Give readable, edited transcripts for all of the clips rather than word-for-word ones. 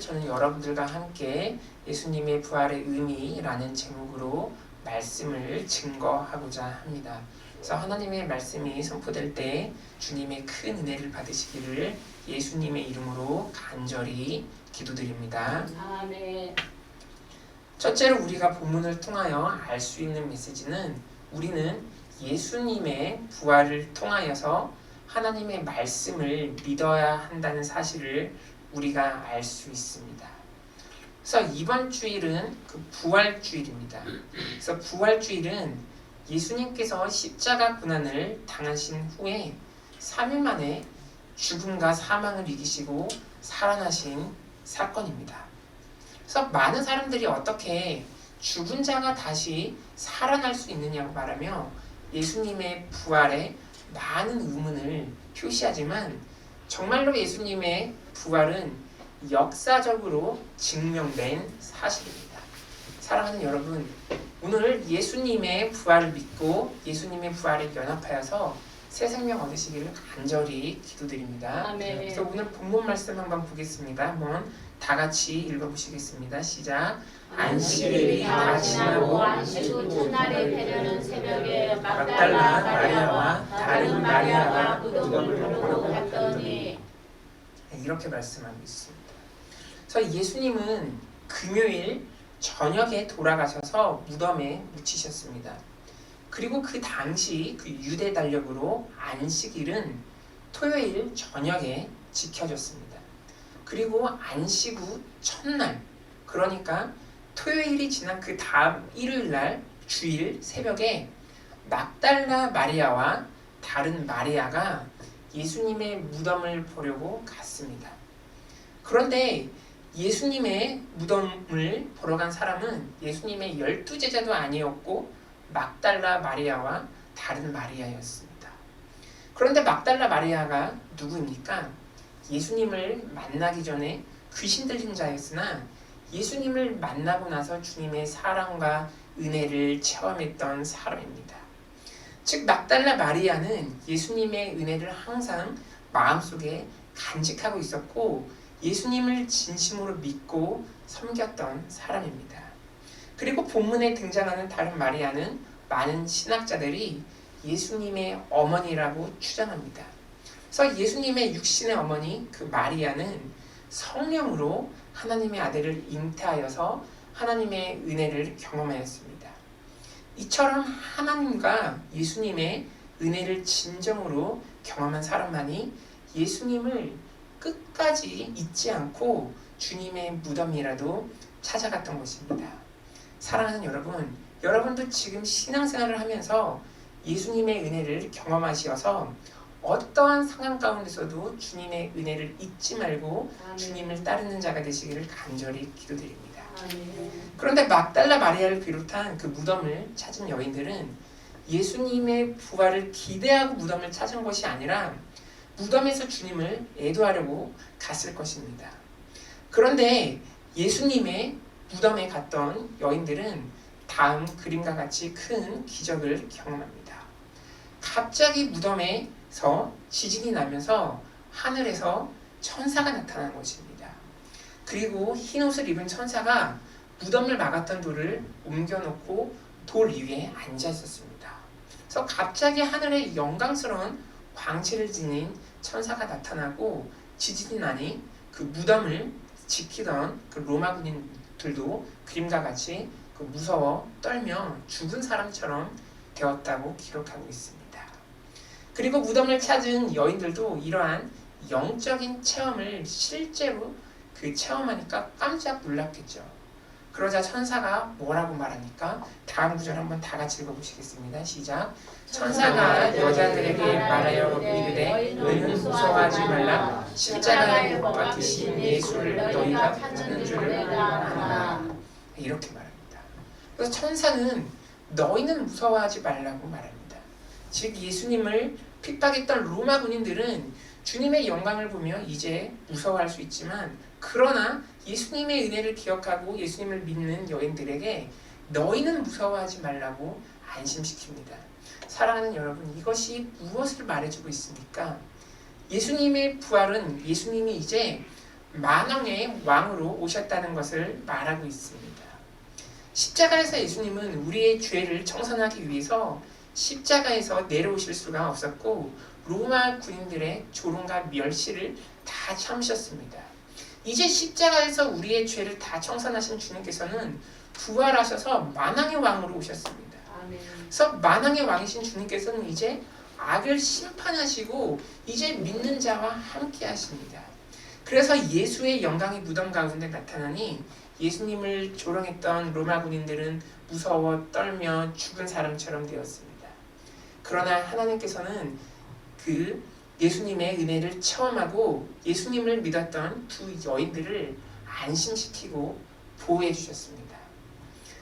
저는 여러분들과 함께 예수님의 부활의 의미라는 제목으로 말씀을 증거하고자 합니다. 그래서 하나님의 말씀이 선포될 때 주님의 큰 은혜를 받으시기를 예수님의 이름으로 간절히 기도드립니다. 아멘. 첫째로 우리가 본문을 통하여 알 수 있는 메시지는 우리는 예수님의 부활을 통하여서 하나님의 말씀을 믿어야 한다는 사실을 우리가 알 수 있습니다. 그래서 이번 주일은 그 부활주일입니다. 그래서 부활주일은 예수님께서 십자가 고난을 당하신 후에 3일 만에 죽음과 사망을 이기시고 살아나신 사건입니다. 그래서 많은 사람들이 어떻게 죽은 자가 다시 살아날 수 있느냐고 말하며 예수님의 부활에 많은 의문을 표시하지만 정말로 예수님의 부활은 역사적으로 증명된 사실입니다. 사랑하는 여러분, 오늘 예수님의 부활을 믿고 예수님의 부활에 연합하여서 새 생명 얻으시기를 간절히 기도드립니다. 아멘. 그래서 오늘 본문 말씀 한번 보겠습니다. 한번 다 같이 읽어보시겠습니다. 시작. 안식일이 다 지나고 안식 후 첫날에 되려는 새벽에 막달라 마리아와 다른 마리아가 무덤을 보러 갔더니 이렇게 말씀하고 있습니다. 그래서 예수님은 금요일 저녁에 돌아가셔서 무덤에 묻히셨습니다. 그리고 그 당시 그 유대 달력으로 안식일은 토요일 저녁에 지켜졌습니다. 그리고 안식 후 첫날, 그러니까 토요일이 지난 그 다음 일요일날 주일 새벽에 막달라 마리아와 다른 마리아가 예수님의 무덤을 보려고 갔습니다. 그런데 예수님의 무덤을 보러 간 사람은 예수님의 12제자도 아니었고 막달라 마리아와 다른 마리아였습니다. 그런데 막달라 마리아가 누구입니까? 예수님을 만나기 전에 귀신 들린 자였으나 예수님을 만나고 나서 주님의 사랑과 은혜를 체험했던 사람입니다. 즉 막달라 마리아는 예수님의 은혜를 항상 마음속에 간직하고 있었고 예수님을 진심으로 믿고 섬겼던 사람입니다. 그리고 본문에 등장하는 다른 마리아는 많은 신학자들이 예수님의 어머니라고 주장합니다. 그래서 예수님의 육신의 어머니 그 마리아는 성령으로 하나님의 아들을 잉태하여서 하나님의 은혜를 경험하였습니다. 이처럼 하나님과 예수님의 은혜를 진정으로 경험한 사람만이 예수님을 끝까지 잊지 않고 주님의 무덤이라도 찾아갔던 것입니다. 사랑하는 여러분, 여러분도 지금 신앙생활을 하면서 예수님의 은혜를 경험하셔서 어떠한 상황 가운데서도 주님의 은혜를 잊지 말고 아멘. 주님을 따르는 자가 되시기를 간절히 기도드립니다. 아멘. 그런데 막달라 마리아를 비롯한 그 무덤을 찾은 여인들은 예수님의 부활을 기대하고 무덤을 찾은 것이 아니라 무덤에서 주님을 애도하려고 갔을 것입니다. 그런데 예수님의 무덤에 갔던 여인들은 다음 그림과 같이 큰 기적을 경험합니다. 갑자기 무덤에서 지진이 나면서 하늘에서 천사가 나타난 것입니다. 그리고 흰 옷을 입은 천사가 무덤을 막았던 돌을 옮겨놓고 돌 위에 앉아 있었습니다. 그래서 갑자기 하늘에 영광스러운 광채를 지닌 천사가 나타나고 지진이 나니 그 무덤을 지키던 그 로마 군인들도 그림과 같이 그 무서워 떨며 죽은 사람처럼 되었다고 기록하고 있습니다. 그리고 무덤을 찾은 여인들도 이러한 영적인 체험을 실제로 그 체험하니까 깜짝 놀랐겠죠. 그러자 천사가 뭐라고 말하니까 다음 구절 한번 다 같이 읽어보시겠습니다. 시작. 천사가 여자들에게 말하여 이르되 너희는 무서워하지 말라. 십자가에 못 박히신 예수를 너희가 찾는 줄을 아노라. 이렇게 말합니다. 그래서 천사는 너희는 무서워하지 말라고 말합니다. 즉 예수님을 핍박했던 로마 군인들은 주님의 영광을 보며 이제 무서워할 수 있지만 그러나 예수님의 은혜를 기억하고 예수님을 믿는 여인들에게 너희는 무서워하지 말라고 안심시킵니다. 사랑하는 여러분, 이것이 무엇을 말해주고 있습니까? 예수님의 부활은 예수님이 이제 만왕의 왕으로 오셨다는 것을 말하고 있습니다. 십자가에서 예수님은 우리의 죄를 청산하기 위해서 십자가에서 내려오실 수가 없었고 로마 군인들의 조롱과 멸시를 다 참으셨습니다. 이제 십자가에서 우리의 죄를 다 청산하신 주님께서는 부활하셔서 만왕의 왕으로 오셨습니다. 아멘. 그래서 만왕의 왕이신 주님께서는 이제 악을 심판하시고 이제 믿는 자와 함께 하십니다. 그래서 예수의 영광이 무덤 가운데 나타나니 예수님을 조롱했던 로마 군인들은 무서워 떨며 죽은 사람처럼 되었습니다. 그러나 하나님께서는 그 예수님의 은혜를 체험하고 예수님을 믿었던 두 여인들을 안심시키고 보호해 주셨습니다.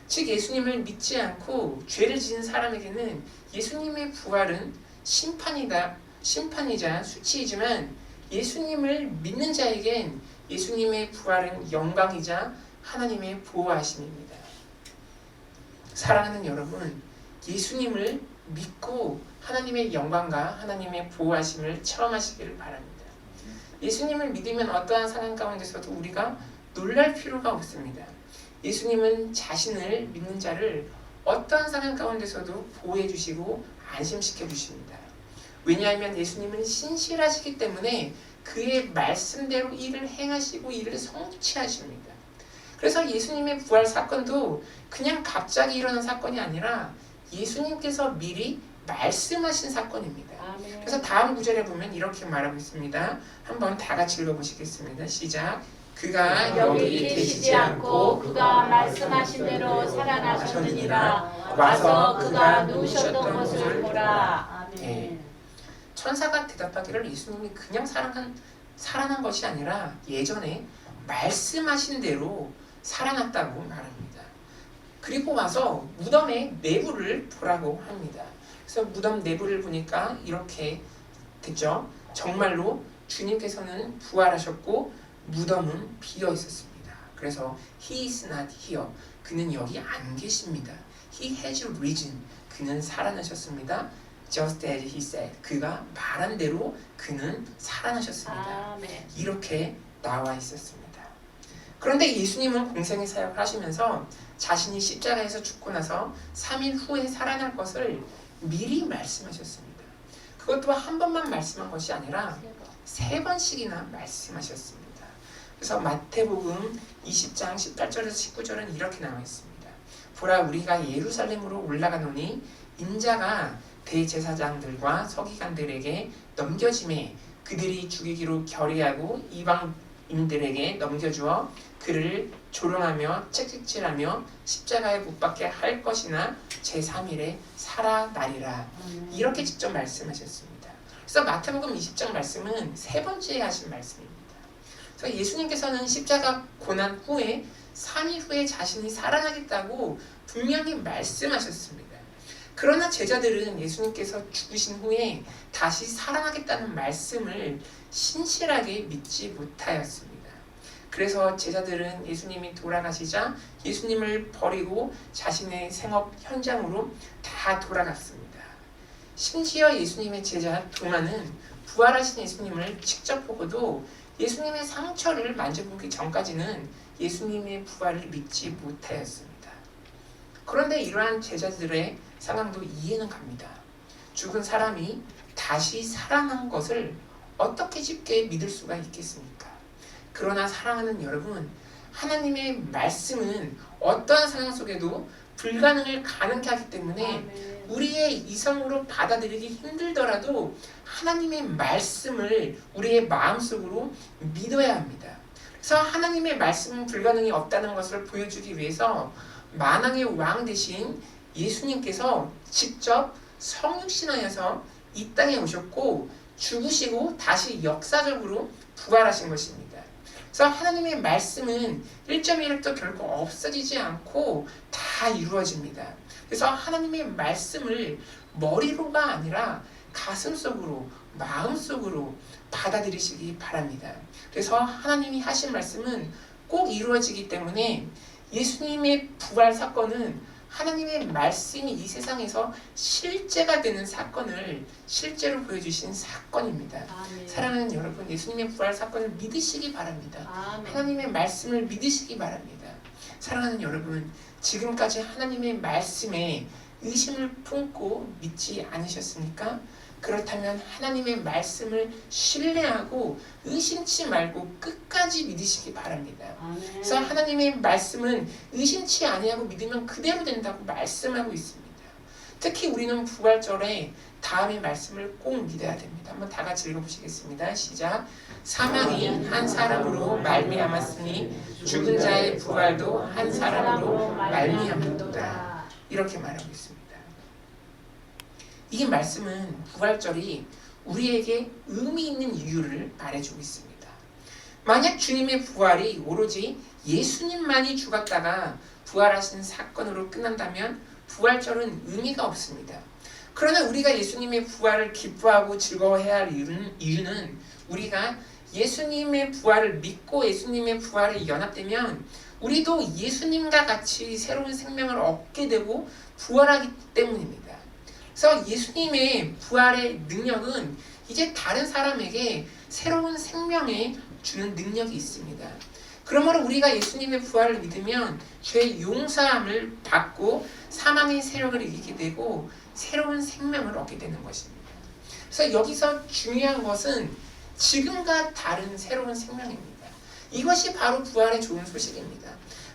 즉 예수님을 믿지 않고 죄를 지은 사람에게는 예수님의 부활은 심판이자 수치이지만 예수님을 믿는 자에겐 예수님의 부활은 영광이자 하나님의 보호하심입니다. 사랑하는 여러분, 예수님을 믿고 하나님의 영광과 하나님의 보호하심을 체험하시기를 바랍니다. 예수님을 믿으면 어떠한 상황 가운데서도 우리가 놀랄 필요가 없습니다. 예수님은 자신을 믿는 자를 어떠한 상황 가운데서도 보호해 주시고 안심시켜 주십니다. 왜냐하면 예수님은 신실하시기 때문에 그의 말씀대로 일을 행하시고 일을 성취하십니다. 그래서 예수님의 부활 사건도 그냥 갑자기 일어난 사건이 아니라 예수님께서 미리 말씀하신 사건입니다. 아멘. 그래서 다음 구절에 보면 이렇게 말하고 있습니다. 한번 다 같이 읽어보시겠습니다. 시작. 그가 여기 계시지 않고 그가 말씀하신 대로 살아나셨느니라. 와서 그가 누우셨던 것을 보라. 아멘. 네. 천사가 대답하기를 예수님이 그냥 살아난 것이 아니라 예전에 말씀하신 대로 살아났다고 말합니다. 그리고 와서 무덤의 내부를 보라고 합니다. 그래서 무덤 내부를 보니까 이렇게 됐죠. 정말로 주님께서는 부활하셨고 무덤은 비어 있었습니다. 그래서 He is not here. 그는 여기 안 계십니다. He has risen. 그는 살아나셨습니다. Just as he said. 그가 말한 대로 그는 살아나셨습니다. 아멘. 이렇게 나와 있었습니다. 그런데 예수님은 공생의 사역을 하시면서 자신이 십자가에서 죽고 나서 3일 후에 살아날 것을 미리 말씀하셨습니다. 그것도 한 번만 말씀한 것이 아니라 3번씩이나 말씀하셨습니다. 그래서 마태복음 20장 18절에서 19절은 이렇게 나와 있습니다. 보라 우리가 예루살렘으로 올라가노니 인자가 대제사장들과 서기관들에게 넘겨짐에 그들이 죽이기로 결의하고 이방인들에게 넘겨주어 그를 조롱하며 채찍질하며 십자가에 못 박게 할 것이나 제3일에 살아나리라. 이렇게 직접 말씀하셨습니다. 그래서 마태복음 20장 말씀은 3번째 하신 말씀입니다. 그래서 예수님께서는 십자가 고난 후에 3일 후에 자신이 살아나겠다고 분명히 말씀하셨습니다. 그러나 제자들은 예수님께서 죽으신 후에 다시 살아나겠다는 말씀을 신실하게 믿지 못하였습니다. 그래서 제자들은 예수님이 돌아가시자 예수님을 버리고 자신의 생업 현장으로 다 돌아갔습니다. 심지어 예수님의 제자 도마는 부활하신 예수님을 직접 보고도 예수님의 상처를 만져보기 전까지는 예수님의 부활을 믿지 못하였습니다. 그런데 이러한 제자들의 상황도 이해는 갑니다. 죽은 사람이 다시 살아난 것을 어떻게 쉽게 믿을 수가 있겠습니까? 그러나 사랑하는 여러분, 하나님의 말씀은 어떠한 상황 속에도 불가능을 가능케 하기 때문에 아멘. 우리의 이성으로 받아들이기 힘들더라도 하나님의 말씀을 우리의 마음속으로 믿어야 합니다. 그래서 하나님의 말씀은 불가능이 없다는 것을 보여주기 위해서 만왕의 왕 대신 예수님께서 직접 성육신하여서 이 땅에 오셨고 죽으시고 다시 역사적으로 부활하신 것입니다. 그래서 하나님의 말씀은 1.1도 결코 없어지지 않고 다 이루어집니다. 그래서 하나님의 말씀을 머리로가 아니라 가슴속으로, 마음속으로 받아들이시기 바랍니다. 그래서 하나님이 하신 말씀은 꼭 이루어지기 때문에 예수님의 부활 사건은 하나님의 말씀이 이 세상에서 실제가 되는 사건을 실제로 보여주신 사건입니다. 아멘. 사랑하는 여러분, 예수님의 부활 사건을 믿으시기 바랍니다. 아멘. 하나님의 말씀을 믿으시기 바랍니다. 사랑하는 여러분, 지금까지 하나님의 말씀에 의심을 품고 믿지 않으셨습니까? 그렇다면 하나님의 말씀을 신뢰하고 의심치 말고 끝까지 믿으시기 바랍니다. 아멘. 그래서 하나님의 말씀은 의심치 아니하고 믿으면 그대로 된다고 말씀하고 있습니다. 특히 우리는 부활절에 다음의 말씀을 꼭 믿어야 됩니다. 한번 다 같이 읽어보시겠습니다. 시작. 사망이 한 사람으로 말미암았으니 죽은 자의 부활도 한 사람으로 말미암았도다. 이렇게 말하고 있습니다. 이 말씀은 부활절이 우리에게 의미 있는 이유를 말해주고 있습니다. 만약 주님의 부활이 오로지 예수님만이 죽었다가 부활하신 사건으로 끝난다면 부활절은 의미가 없습니다. 그러나 우리가 예수님의 부활을 기뻐하고 즐거워해야 할 이유는 우리가 예수님의 부활을 믿고 예수님의 부활에 연합되면 우리도 예수님과 같이 새로운 생명을 얻게 되고 부활하기 때문입니다. 그래서 예수님의 부활의 능력은 이제 다른 사람에게 새로운 생명을 주는 능력이 있습니다. 그러므로 우리가 예수님의 부활을 믿으면 죄의 용서함을 받고 사망의 세력을 이기게 되고 새로운 생명을 얻게 되는 것입니다. 그래서 여기서 중요한 것은 지금과 다른 새로운 생명입니다. 이것이 바로 부활의 좋은 소식입니다.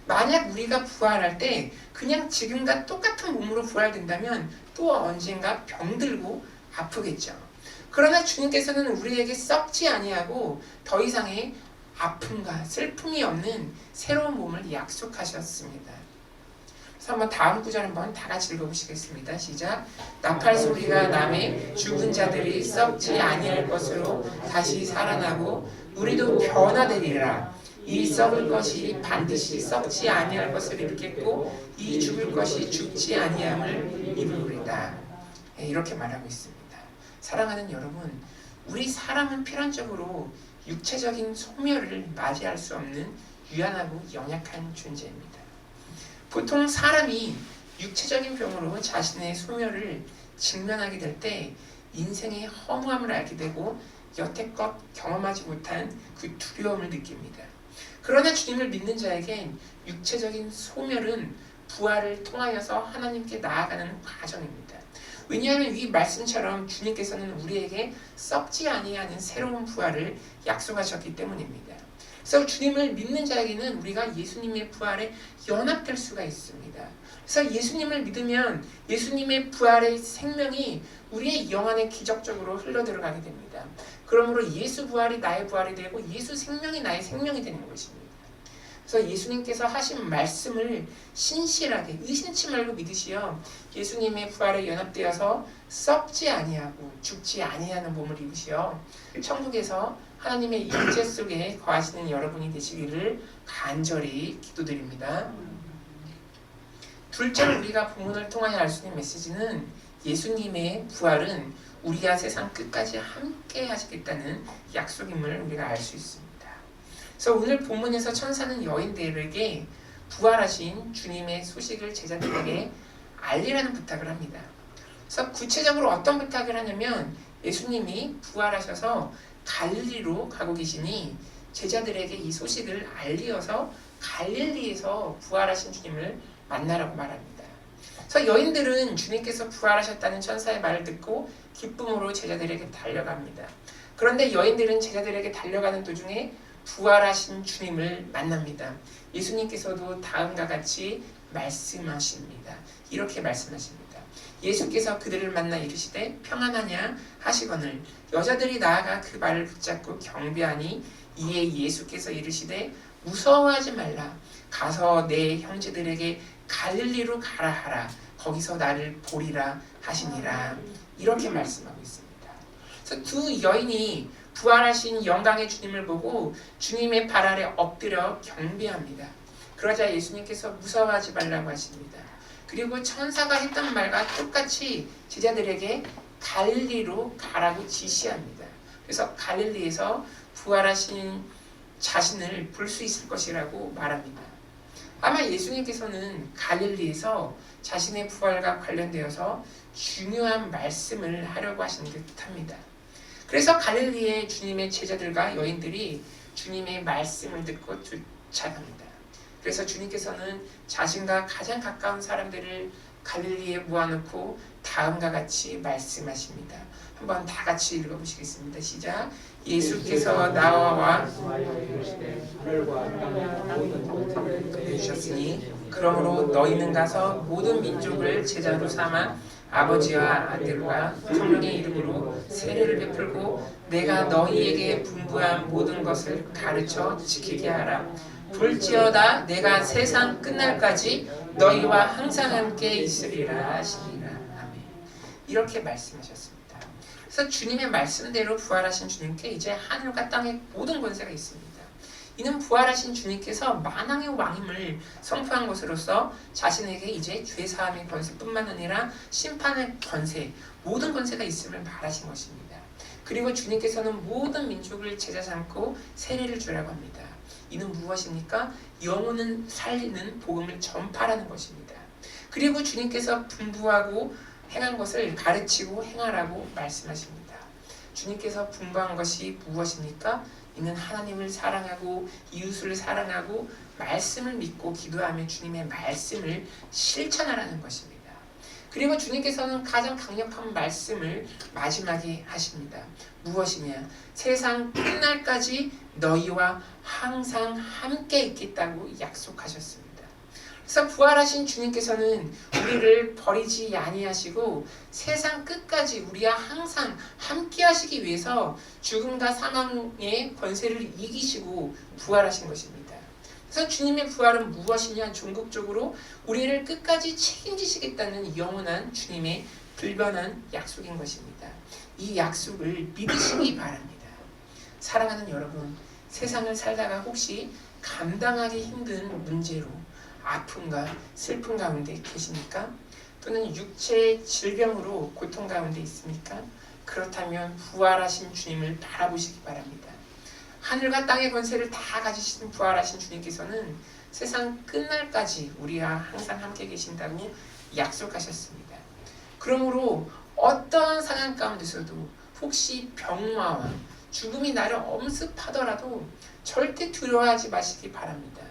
만약 우리가 부활할 때 그냥 지금과 똑같은 몸으로 부활된다면 또 언젠가 병들고 아프겠죠. 그러나 주님께서는 우리에게 썩지 아니하고 더 이상의 아픔과 슬픔이 없는 새로운 몸을 약속하셨습니다. 그래서 한번 다음 구절 한번 다 같이 읽어보시겠습니다. 시작. 나팔 소리가 나매 죽은 자들이 썩지 아니할 것으로 다시 살아나고 우리도 변화되리라. 이 썩을 것이 반드시 썩지 아니할 것을 입겠고 이 죽을 것이 죽지 아니함을 입으리다. 이렇게 말하고 있습니다. 사랑하는 여러분, 우리 사람은 필연적으로 육체적인 소멸을 맞이할 수 없는 유한하고 연약한 존재입니다. 보통 사람이 육체적인 병으로 자신의 소멸을 직면하게 될 때 인생의 허무함을 알게 되고 여태껏 경험하지 못한 그 두려움을 느낍니다. 그러나 주님을 믿는 자에겐 육체적인 소멸은 부활을 통하여서 하나님께 나아가는 과정입니다. 왜냐하면 이 말씀처럼 주님께서는 우리에게 썩지 아니하는 새로운 부활을 약속하셨기 때문입니다. 그래서 주님을 믿는 자에게는 우리가 예수님의 부활에 연합될 수가 있습니다. 그래서 예수님을 믿으면 예수님의 부활의 생명이 우리의 영 안에 기적적으로 흘러들어가게 됩니다. 그러므로 예수 부활이 나의 부활이 되고 예수 생명이 나의 생명이 되는 것입니다. 그래서 예수님께서 하신 말씀을 신실하게 의심치 말고 믿으시어 예수님의 부활에 연합되어서 썩지 아니하고 죽지 아니하는 몸을 입으시어 천국에서 하나님의 임재 속에 거하시는 여러분이 되시기를 간절히 기도드립니다. 둘째로 우리가 본문을 통하여 알 수 있는 메시지는 예수님의 부활은 우리가 세상 끝까지 함께 하시겠다는 약속임을 우리가 알 수 있습니다. 그래서 오늘 본문에서 천사는 여인들에게 부활하신 주님의 소식을 제자들에게 알리라는 부탁을 합니다. 그래서 구체적으로 어떤 부탁을 하냐면 예수님이 부활하셔서 갈릴리로 가고 계시니 제자들에게 이 소식을 알리어서 갈릴리에서 부활하신 주님을 만나라고 말합니다. 그래서 여인들은 주님께서 부활하셨다는 천사의 말을 듣고 기쁨으로 제자들에게 달려갑니다. 그런데 여인들은 제자들에게 달려가는 도중에 부활하신 주님을 만납니다. 예수님께서도 다음과 같이 말씀하십니다. 이렇게 말씀하십니다. 예수께서 그들을 만나 이르시되 평안하냐 하시거늘 여자들이 나아가 그 발을 붙잡고 경배하니 이에 예수께서 이르시되 무서워하지 말라. 가서 내 형제들에게 갈릴리로 가라 하라. 거기서 나를 보리라 하시니라. 이렇게 말씀하고 있습니다. 그래서 두 여인이 부활하신 영광의 주님을 보고 주님의 발 아래 엎드려 경배합니다. 그러자 예수님께서 무서워하지 말라고 하십니다. 그리고 천사가 했던 말과 똑같이 제자들에게 갈릴리로 가라고 지시합니다. 그래서 갈릴리에서 부활하신 자신을 볼 수 있을 것이라고 말합니다. 아마 예수님께서는 갈릴리에서 자신의 부활과 관련되어서 중요한 말씀을 하려고 하시는 듯합니다. 그래서 갈릴리의 주님의 제자들과 여인들이 주님의 말씀을 듣고 쫓아갑니다. 그래서 주님께서는 자신과 가장 가까운 사람들을 갈릴리에 모아놓고 다음과 같이 말씀하십니다. 한번 다 같이 읽어보시겠습니다. 시작. 예수께서 나와 주셨으니 그러므로 너희는 가서 모든 민족을 제자로 삼아 아버지와 아들과 성령의 이름으로 세례를 베풀고 내가 너희에게 분부한 모든 것을 가르쳐 지키게 하라. 볼지어다 내가 세상 끝날까지 너희와 항상 함께 있으리라 하시니라. 아멘. 이렇게 말씀하셨습니다. 그래서 주님의 말씀대로 부활하신 주님께 이제 하늘과 땅의 모든 권세가 있습니다. 이는 부활하신 주님께서 만왕의 왕임을 선포한 것으로서 자신에게 이제 죄사함의 권세뿐만 아니라 심판의 권세, 모든 권세가 있음을 말하신 것입니다. 그리고 주님께서는 모든 민족을 제자 삼고 세례를 주라고 합니다. 이는 무엇입니까? 영혼은 살리는 복음을 전파라는 것입니다. 그리고 주님께서 분부하고 행한 것을 가르치고 행하라고 말씀하십니다. 주님께서 분부한 것이 무엇입니까? 이는 하나님을 사랑하고 이웃을 사랑하고 말씀을 믿고 기도하며 주님의 말씀을 실천하라는 것입니다. 그리고 주님께서는 가장 강력한 말씀을 마지막에 하십니다. 무엇이냐? 세상 끝날까지 너희와 항상 함께 있겠다고 약속하셨습니다. 그래서 부활하신 주님께서는 우리를 버리지 아니하시고 세상 끝까지 우리와 항상 함께 하시기 위해서 죽음과 사망의 권세를 이기시고 부활하신 것입니다. 그래서 주님의 부활은 무엇이냐? 종국적으로 우리를 끝까지 책임지시겠다는 영원한 주님의 불변한 약속인 것입니다. 이 약속을 믿으시기 바랍니다. 사랑하는 여러분, 세상을 살다가 혹시 감당하기 힘든 문제로 아픔과 슬픔 가운데 계십니까? 또는 육체의 질병으로 고통 가운데 있습니까? 그렇다면 부활하신 주님을 바라보시기 바랍니다. 하늘과 땅의 권세를 다 가지신 부활하신 주님께서는 세상 끝날까지 우리와 항상 함께 계신다고 약속하셨습니다. 그러므로 어떠한 상황 가운데서도 혹시 병마와 죽음이 나를 엄습하더라도 절대 두려워하지 마시기 바랍니다.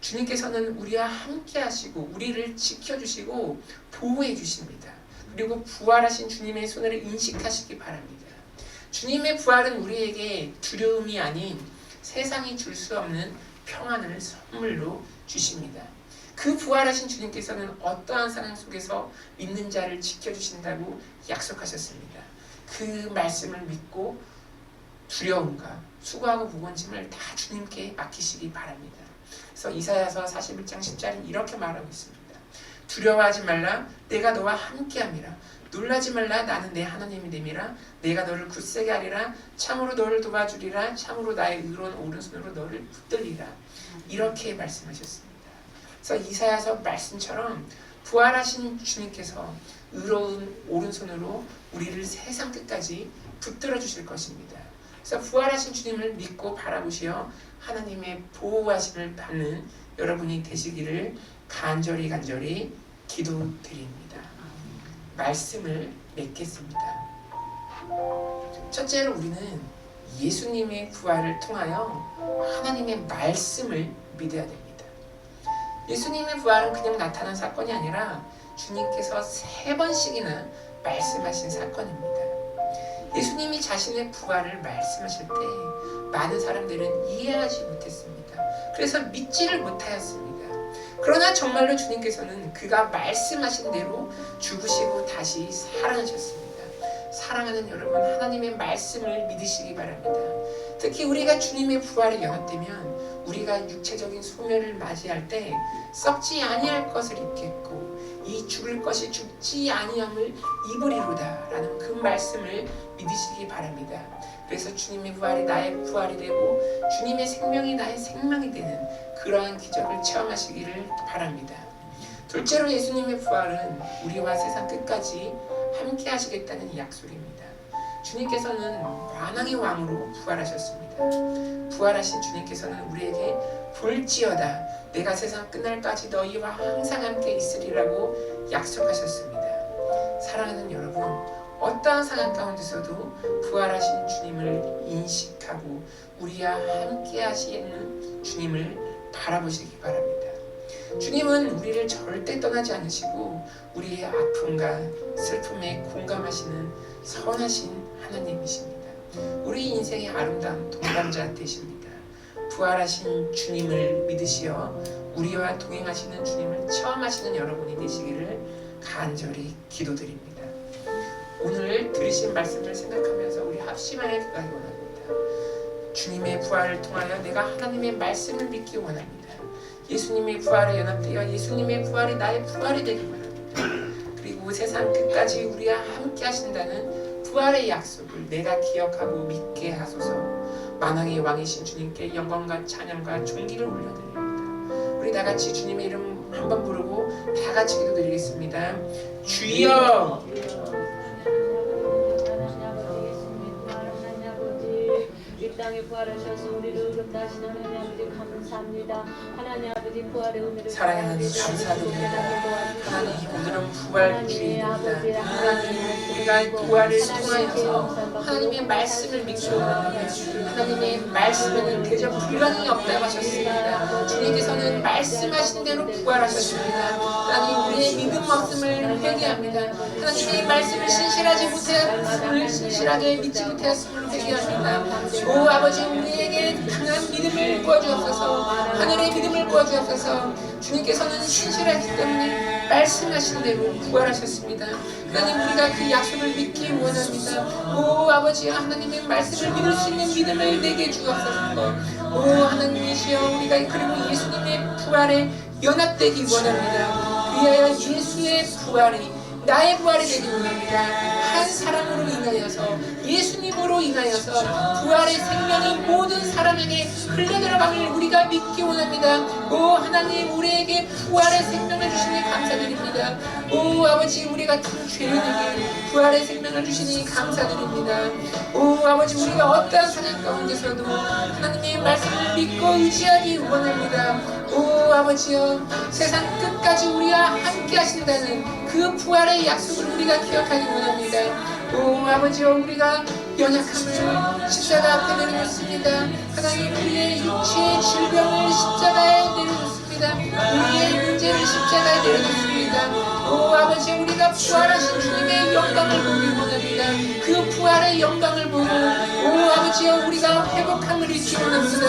주님께서는 우리와 함께 하시고 우리를 지켜주시고 보호해 주십니다. 그리고 부활하신 주님의 손을 인식하시기 바랍니다. 주님의 부활은 우리에게 두려움이 아닌 세상이 줄 수 없는 평안을 선물로 주십니다. 그 부활하신 주님께서는 어떠한 상황 속에서 믿는 자를 지켜주신다고 약속하셨습니다. 그 말씀을 믿고 두려움과 수고하고 무거운 짐을 다 주님께 맡기시기 바랍니다. 그래서 이사야서 41장 10절은 이렇게 말하고 있습니다. 두려워하지 말라, 내가 너와 함께함이라. 놀라지 말라, 나는 내 하나님이 됨이라. 내가 너를 굳세게 하리라. 참으로 너를 도와주리라. 참으로 나의 의로운 오른손으로 너를 붙들리라. 이렇게 말씀하셨습니다. 그래서 이사야서 말씀처럼 부활하신 주님께서 의로운 오른손으로 우리를 세상 끝까지 붙들어 주실 것입니다. 그래서 부활하신 주님을 믿고 바라보시어 하나님의 보호하심을 받는 여러분이 되시기를 간절히 기도드립니다. 말씀을 맺겠습니다. 첫째로 우리는 예수님의 부활을 통하여 하나님의 말씀을 믿어야 됩니다. 예수님의 부활은 그냥 나타난 사건이 아니라 주님께서 3번씩이나 말씀하신 사건입니다. 예수님이 자신의 부활을 말씀하실 때 많은 사람들은 이해하지 못했습니다. 그래서 믿지를 못하였습니다. 그러나 정말로 주님께서는 그가 말씀하신 대로 죽으시고 다시 살아나셨습니다. 사랑하는 여러분, 하나님의 말씀을 믿으시기 바랍니다. 특히 우리가 주님의 부활에 연합되면 우리가 육체적인 소멸을 맞이할 때 썩지 아니할 것을 입겠고 이 죽을 것이 죽지 아니함을 입으리로다 라는 그 말씀을 믿으시기 바랍니다. 그래서 주님의 부활이 나의 부활이 되고 주님의 생명이 나의 생명이 되는 그러한 기적을 체험하시기를 바랍니다. 둘째로 예수님의 부활은 우리와 세상 끝까지 함께 하시겠다는 약속입니다. 주님께서는 만왕의 왕으로 부활하셨습니다. 부활하신 주님께서는 우리에게 볼지어다 내가 세상 끝날까지 너희와 항상 함께 있으리라고 약속하셨습니다. 사랑하는 여러분, 어떠한 상황 가운데서도 부활하신 주님을 인식하고 우리와 함께 하시는 주님을 바라보시기 바랍니다. 주님은 우리를 절대 떠나지 않으시고 우리의 아픔과 슬픔에 공감하시는 선하신 하나님이십니다. 우리 인생의 아름다운 동반자 되십니다. 부활하신 주님을 믿으시어 우리와 동행하시는 주님을 체험하시는 여러분이 되시기를 간절히 기도드립니다. 오늘 들으신 말씀을 생각하면서 우리 합심하여 기도하기 원합니다. 주님의 부활을 통하여 내가 하나님의 말씀을 믿기 원합니다. 예수님의 부활에 연합되어 예수님의 부활이 나의 부활이 되기 원합니다. 그리고 세상 끝까지 우리와 함께 하신다는 부활의 약속을 내가 기억하고 믿게 하소서. 만왕의 왕이신 주님께 영광과 찬양과 존귀를 올려드립니다. 우리 다같이 주님의 이름 한번 부르고 다같이 기도드리겠습니다. 주여! 이 땅에 부활하셔서 우리를 의롭다 하신 하나님 아버지 감사합니다. 하나님 아버지 부활의 의미를 사랑하는 하나님 감사드립니다. 하나님 오늘은 부활 주일입니다. 하나님 우리가 부활을 통하여서 하나님의 말씀을 믿고 하나님의 말씀에는 대적 불가능이 없다고 하셨습니다. 주님께서는 말씀하신 대로 부활하셨습니다. 하나님 우리의 믿음 없음을 회개합니다. 하나님의 말씀을 신실하지 못하였음을 신실하게 믿지 못하였음을 회개합니다. 오 아버지 우리에게 강한 믿음을 부어주옵소서. 하늘의 믿음을 부어주옵소서. 주님께서는 신실하기 때문에 말씀하신 대로 부활하셨습니다. 하나님 우리가 그 약속을 믿기 원합니다. 오 아버지 하나님의 말씀을 믿을 수 있는 믿음을 내게 주옵소서. 오 하나님이시여 우리가 그리고 예수님의 부활에 연합되기 원합니다. 위하여 예수의 부활이 나의 부활이 되기 원합니다. 한 사람으로 인하여서 예수님으로 인하여서 부활의 생명이 모든 사람에게 흘러들어가길 우리가 믿기 원합니다. 오 하나님 우리에게 부활의 생명을 주시니 감사드립니다. 오 아버지 우리 같은 죄인에게 부활의 생명을 주시니 감사드립니다. 오 아버지 우리가 어떠한 상황 가운데서도 하나님의 말씀을 믿고 의지하기 원합니다. 오 아버지여 세상 끝까지 우리와 함께 하신다는 그 부활의 약속을 우리가 기억하기 원합니다. 오 아버지여 우리가 연약함을 십자가 앞에 내려놓습니다. 하나님 우리의 육체의 질병을 십자가에 내려놓습니다. 우리의 문제를 십자가에 내려놓습니다. 오 아버지 우리가 부활하신 주님의 영광을 보기 원합니다. 그 부활의 영광을 보고 오 아버지여 우리가 회복함을 잊기 원합니다.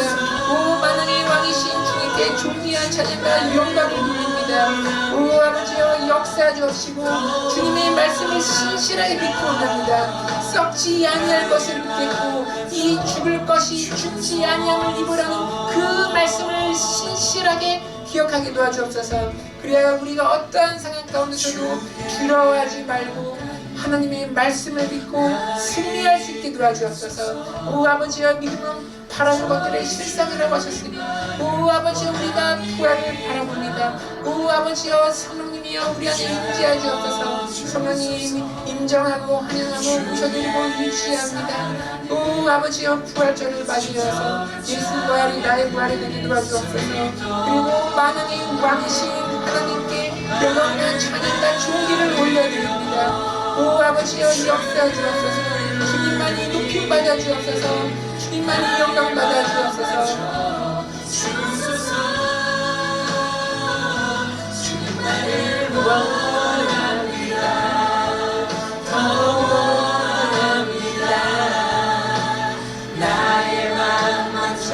오 만왕의 왕이신 주님께 존귀한 찬양과 영광을 돌립니다. 오 아버지여 역사 주옵시고 주님의 말씀을 신실하게 믿고 원합니다. 썩지 아니할 것을 믿겠고 이 죽을 것이 죽지 아니함을 입으라는 그 말씀을 신실하게 기억하게 도와주옵소서. 그래야 우리가 어떠한 상황 가운데서도 두려워하지 말고 하나님의 말씀을 믿고 승리할 수 있게 도와주옵소서. 오 아버지여 믿음은 바라는 것들의 실상이라고 하셨으니 오 아버지여 우리가 부활을 바라봅니다. 오 아버지여 성령님이여 우리 안에 임재하여 주옵소서. 성령님 인정하고 환영하고 모셔드리고 유지합니다. 오 아버지여 부활절을 맞이하여서 예수 부활이 나의 부활이 되게 도와주옵소서. 그리고 만왕의 왕이신 하나님께 영원한 찬양과 존귀를 올려드립니다. 오 아버지여 역사해 주옵소서. 주님만이 높임 받아 주옵소서. 주님만이 영광 받아 주옵소서. 주님만을 원합니다. 더 원합니다. 나의 맘 맞춰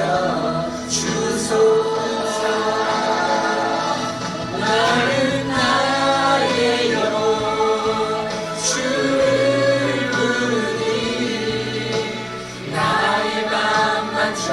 주소서. 나는 나의 영 주를 부르니 나의 맘 맞춰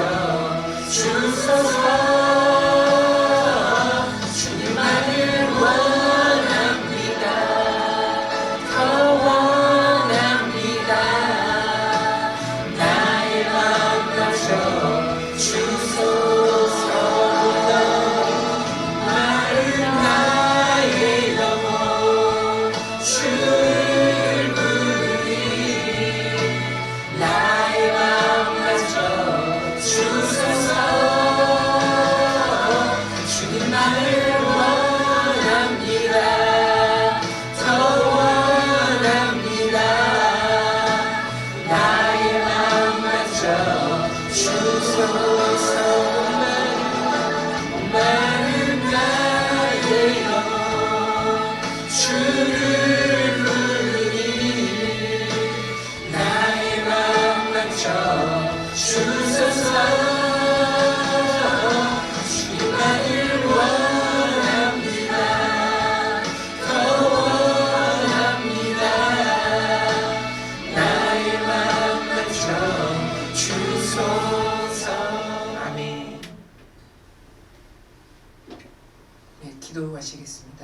주님만을 원합니다. 더 원합니다. 나의 마음 맞춰 주소서. 많은 나의 영 주를 부르니 나의 마음 맞춰 주소서. 주님만을 원합니다. 더 원합니다. 나의 마음 맞춰 주소서. 아멘. 네, 기도하시겠습니다.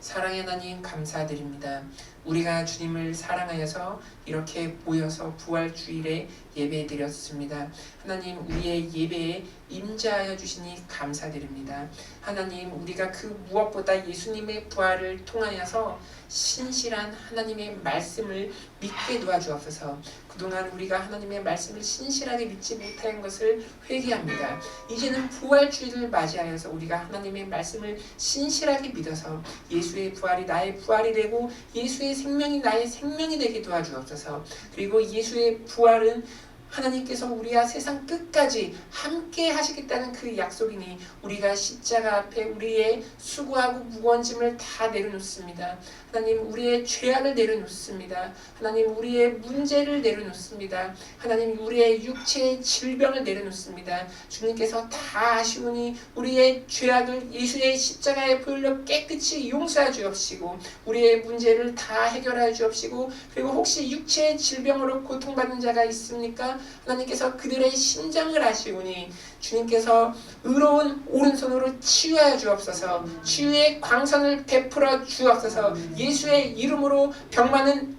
사랑의 하나님 감사드립니다. 우리가 주님을 사랑하여서 이렇게 모여서 부활주일에 예배드렸습니다. 하나님, 우리의 예배에 임재하여 주시니 감사드립니다. 하나님, 우리가 그 무엇보다 예수님의 부활을 통하여서 신실한 하나님의 말씀을 믿게 도와주옵소서. 그동안 우리가 하나님의 말씀을 신실하게 믿지 못한 것을 회개합니다. 이제는 부활주일을 맞이하여서 우리가 하나님의 말씀을 신실하게 믿어서 예수의 부활이 나의 부활이 되고 예수의 생명이 나의 생명이 되게 도와주옵소서. 그리고 예수의 부활은 하나님께서 우리와 세상 끝까지 함께 하시겠다는 그 약속이니 우리가 십자가 앞에 우리의 수고하고 무거운 짐을 다 내려놓습니다. 하나님, 우리의 죄악을 내려놓습니다. 하나님, 우리의 문제를 내려놓습니다. 하나님, 우리의 육체의 질병을 내려놓습니다. 주님께서 다 아시오니 우리의 죄악을 예수의 십자가의 보혈로 깨끗이 용서해 주옵시고 우리의 문제를 다 해결해 주옵시고 그리고 혹시 육체의 질병으로 고통받는 자가 있습니까? 하나님께서 그들의 심정을 아시오니 주님께서 의로운 오른손으로 치유하여 주옵소서. 치유의 광선을 베풀어 주옵소서. 예수의 이름으로 병만은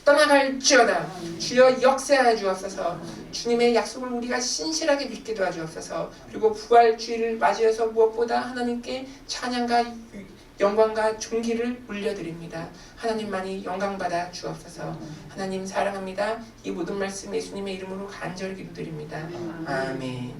떠나갈지어다. 주여 역사하여 주옵소서. 주님의 약속을 우리가 신실하게 믿게 도와주옵소서. 그리고 부활주일을 맞이해서 무엇보다 하나님께 찬양과 영광과 존귀를 올려드립니다. 하나님만이 영광받아 주옵소서. 하나님 사랑합니다. 이 모든 말씀 예수님의 이름으로 간절히 기도드립니다. 아멘.